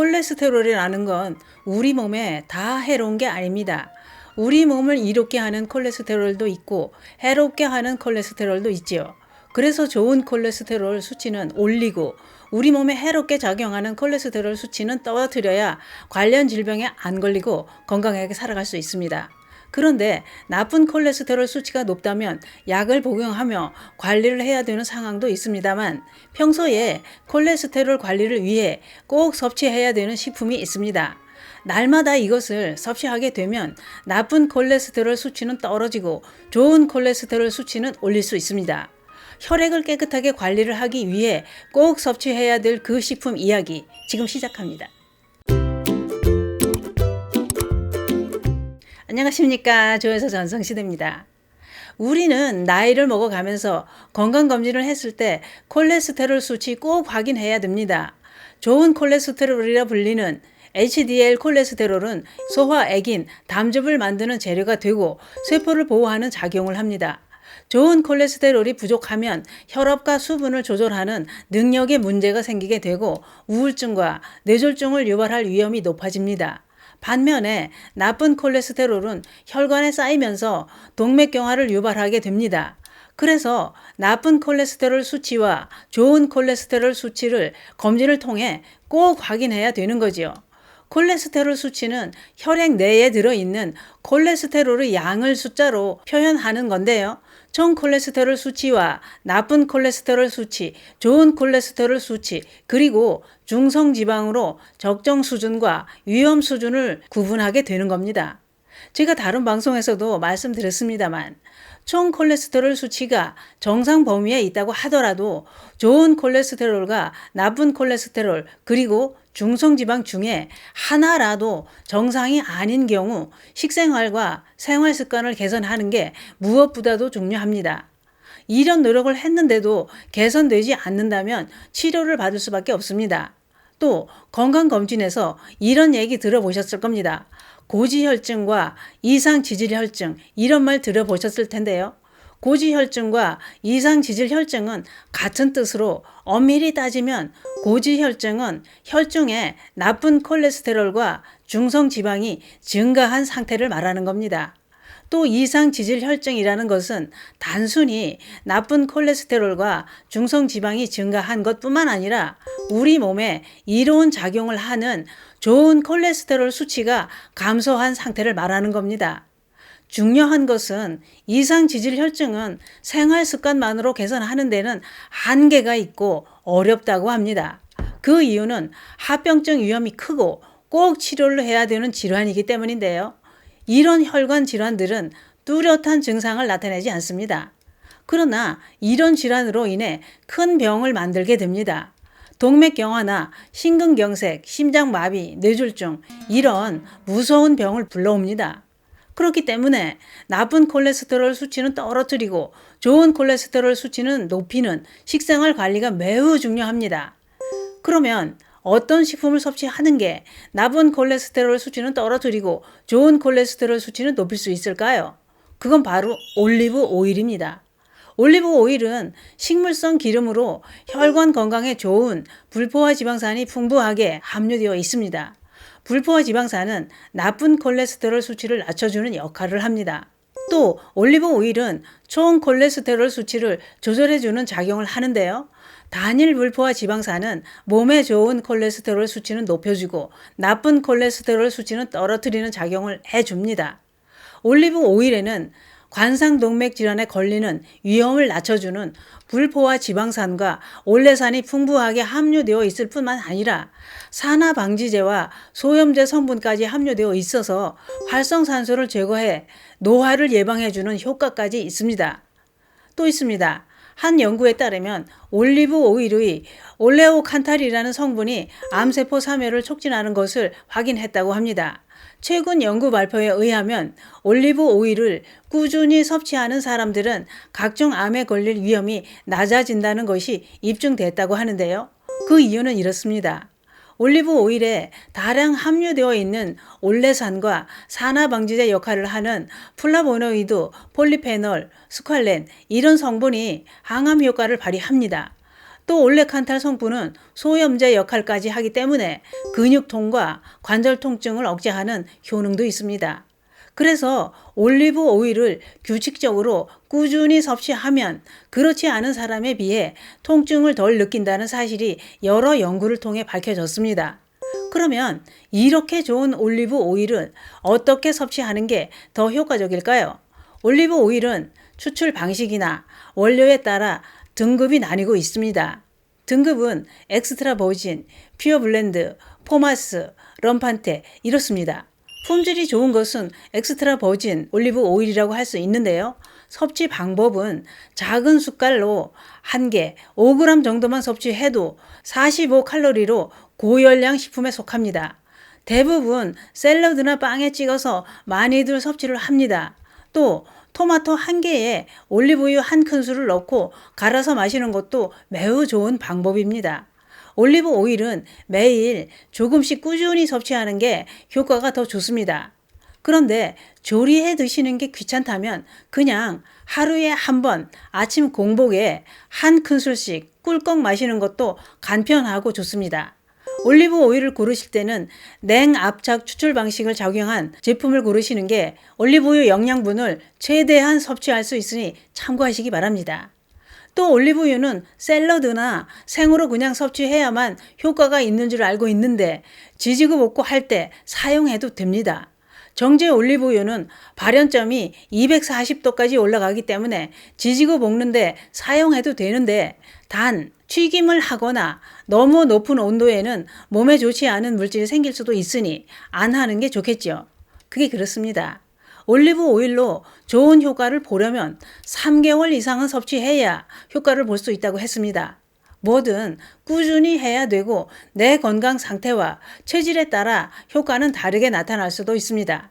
콜레스테롤이라는 건 우리 몸에 다 해로운 게 아닙니다. 우리 몸을 이롭게 하는 콜레스테롤도 있고 해롭게 하는 콜레스테롤도 있지요. 그래서 좋은 콜레스테롤 수치는 올리고 우리 몸에 해롭게 작용하는 콜레스테롤 수치는 떨어뜨려야 관련 질병에 안 걸리고 건강하게 살아갈 수 있습니다. 그런데 나쁜 콜레스테롤 수치가 높다면 약을 복용하며 관리를 해야 되는 상황도 있습니다만 평소에 콜레스테롤 관리를 위해 꼭 섭취해야 되는 식품이 있습니다. 날마다 이것을 섭취하게 되면 나쁜 콜레스테롤 수치는 떨어지고 좋은 콜레스테롤 수치는 올릴 수 있습니다. 혈액을 깨끗하게 관리를 하기 위해 꼭 섭취해야 될 그 식품 이야기 지금 시작합니다. 안녕하십니까. 조여서 전성시대입니다. 우리는 나이를 먹어가면서 건강검진을 했을 때 콜레스테롤 수치 꼭 확인해야 됩니다. 좋은 콜레스테롤이라 불리는 HDL 콜레스테롤은 소화액인 담즙을 만드는 재료가 되고 세포를 보호하는 작용을 합니다. 좋은 콜레스테롤이 부족하면 혈압과 수분을 조절하는 능력에 문제가 생기게 되고 우울증과 뇌졸중을 유발할 위험이 높아집니다. 반면에 나쁜 콜레스테롤은 혈관에 쌓이면서 동맥경화를 유발하게 됩니다. 그래서 나쁜 콜레스테롤 수치와 좋은 콜레스테롤 수치를 검진을 통해 꼭 확인해야 되는 거지요. 콜레스테롤 수치는 혈액 내에 들어있는 콜레스테롤의 양을 숫자로 표현하는 건데요. 총 콜레스테롤 수치와 나쁜 콜레스테롤 수치, 좋은 콜레스테롤 수치, 그리고 중성지방으로 적정 수준과 위험 수준을 구분하게 되는 겁니다. 제가 다른 방송에서도 말씀드렸습니다만 총 콜레스테롤 수치가 정상 범위에 있다고 하더라도 좋은 콜레스테롤과 나쁜 콜레스테롤 그리고 중성지방 중에 하나라도 정상이 아닌 경우 식생활과 생활 습관을 개선하는 게 무엇보다도 중요합니다. 이런 노력을 했는데도 개선되지 않는다면 치료를 받을 수밖에 없습니다. 또 건강검진에서 이런 얘기 들어보셨을 겁니다. 고지혈증과 이상지질혈증 이런 말 들어보셨을 텐데요. 고지혈증과 이상지질혈증은 같은 뜻으로 엄밀히 따지면 고지혈증은 혈중에 나쁜 콜레스테롤과 중성지방이 증가한 상태를 말하는 겁니다. 또 이상지질혈증이라는 것은 단순히 나쁜 콜레스테롤과 중성지방이 증가한 것뿐만 아니라 우리 몸에 이로운 작용을 하는 좋은 콜레스테롤 수치가 감소한 상태를 말하는 겁니다. 중요한 것은 이상지질혈증은 생활습관만으로 개선하는 데는 한계가 있고 어렵다고 합니다. 그 이유는 합병증 위험이 크고 꼭 치료를 해야 되는 질환이기 때문인데요. 이런 혈관 질환들은 뚜렷한 증상을 나타내지 않습니다. 그러나 이런 질환으로 인해 큰 병을 만들게 됩니다. 동맥경화나 심근경색, 심장마비, 뇌졸중 이런 무서운 병을 불러옵니다. 그렇기 때문에 나쁜 콜레스테롤 수치는 떨어뜨리고 좋은 콜레스테롤 수치는 높이는 식생활 관리가 매우 중요합니다. 그러면 어떤 식품을 섭취하는 게 나쁜 콜레스테롤 수치는 떨어뜨리고 좋은 콜레스테롤 수치는 높일 수 있을까요? 그건 바로 올리브 오일입니다. 올리브 오일은 식물성 기름으로 혈관 건강에 좋은 불포화 지방산이 풍부하게 함유되어 있습니다. 불포화 지방산은 나쁜 콜레스테롤 수치를 낮춰주는 역할을 합니다. 또 올리브 오일은 총 콜레스테롤 수치를 조절해주는 작용을 하는데요. 단일 불포화 지방산은 몸에 좋은 콜레스테롤 수치는 높여주고 나쁜 콜레스테롤 수치는 떨어뜨리는 작용을 해줍니다. 올리브 오일에는 관상동맥 질환에 걸리는 위험을 낮춰주는 불포화 지방산과 올레산이 풍부하게 함유되어 있을 뿐만 아니라 산화방지제와 소염제 성분까지 함유되어 있어서 활성산소를 제거해 노화를 예방해주는 효과까지 있습니다. 또 있습니다. 한 연구에 따르면 올리브 오일의 올레오칸탈이라는 성분이 암세포 사멸을 촉진하는 것을 확인했다고 합니다. 최근 연구 발표에 의하면 올리브 오일을 꾸준히 섭취하는 사람들은 각종 암에 걸릴 위험이 낮아진다는 것이 입증됐다고 하는데요. 그 이유는 이렇습니다. 올리브 오일에 다량 함유되어 있는 올레산과 산화방지제 역할을 하는 플라보노이드, 폴리페놀, 스칼렌 이런 성분이 항암 효과를 발휘합니다. 또 올레칸탈 성분은 소염제 역할까지 하기 때문에 근육통과 관절 통증을 억제하는 효능도 있습니다. 그래서 올리브 오일을 규칙적으로 꾸준히 섭취하면 그렇지 않은 사람에 비해 통증을 덜 느낀다는 사실이 여러 연구를 통해 밝혀졌습니다. 그러면 이렇게 좋은 올리브 오일은 어떻게 섭취하는 게 더 효과적일까요? 올리브 오일은 추출 방식이나 원료에 따라 등급이 나뉘고 있습니다. 등급은 엑스트라 버진, 퓨어 블렌드, 포마스, 럼판테 이렇습니다. 품질이 좋은 것은 엑스트라 버진 올리브 오일이라고 할 수 있는데요. 섭취 방법은 작은 숟갈로 1개, 5g 정도만 섭취해도 45칼로리로 고열량 식품에 속합니다. 대부분 샐러드나 빵에 찍어서 많이들 섭취를 합니다. 또 토마토 1개에 올리브유 1큰술을 넣고 갈아서 마시는 것도 매우 좋은 방법입니다. 올리브 오일은 매일 조금씩 꾸준히 섭취하는 게 효과가 더 좋습니다. 그런데 조리해 드시는 게 귀찮다면 그냥 하루에 한 번 아침 공복에 1큰술씩 꿀꺽 마시는 것도 간편하고 좋습니다. 올리브 오일을 고르실 때는 냉압착 추출 방식을 적용한 제품을 고르시는 게 올리브유 영양분을 최대한 섭취할 수 있으니 참고하시기 바랍니다. 또 올리브유는 샐러드나 생으로 그냥 섭취해야만 효과가 있는 줄 알고 있는데 지지고 볶고 할 때 사용해도 됩니다. 정제 올리브유는 발연점이 240도까지 올라가기 때문에 지지고 볶는데 사용해도 되는데 단 튀김을 하거나 너무 높은 온도에는 몸에 좋지 않은 물질이 생길 수도 있으니 안 하는 게 좋겠죠. 그게 그렇습니다. 올리브 오일로 좋은 효과를 보려면 3개월 이상은 섭취해야 효과를 볼 수 있다고 했습니다. 뭐든 꾸준히 해야 되고 내 건강 상태와 체질에 따라 효과는 다르게 나타날 수도 있습니다.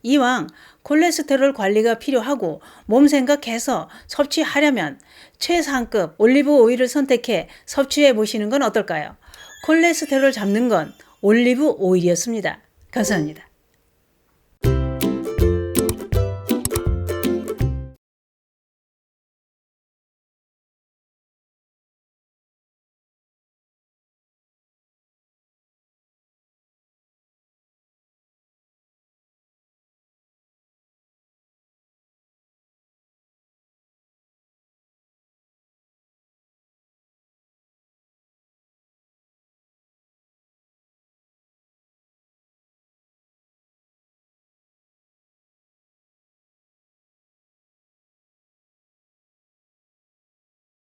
이왕 콜레스테롤 관리가 필요하고 몸 생각해서 섭취하려면 최상급 올리브 오일을 선택해 섭취해 보시는 건 어떨까요? 콜레스테롤 잡는 건 올리브 오일이었습니다. 감사합니다.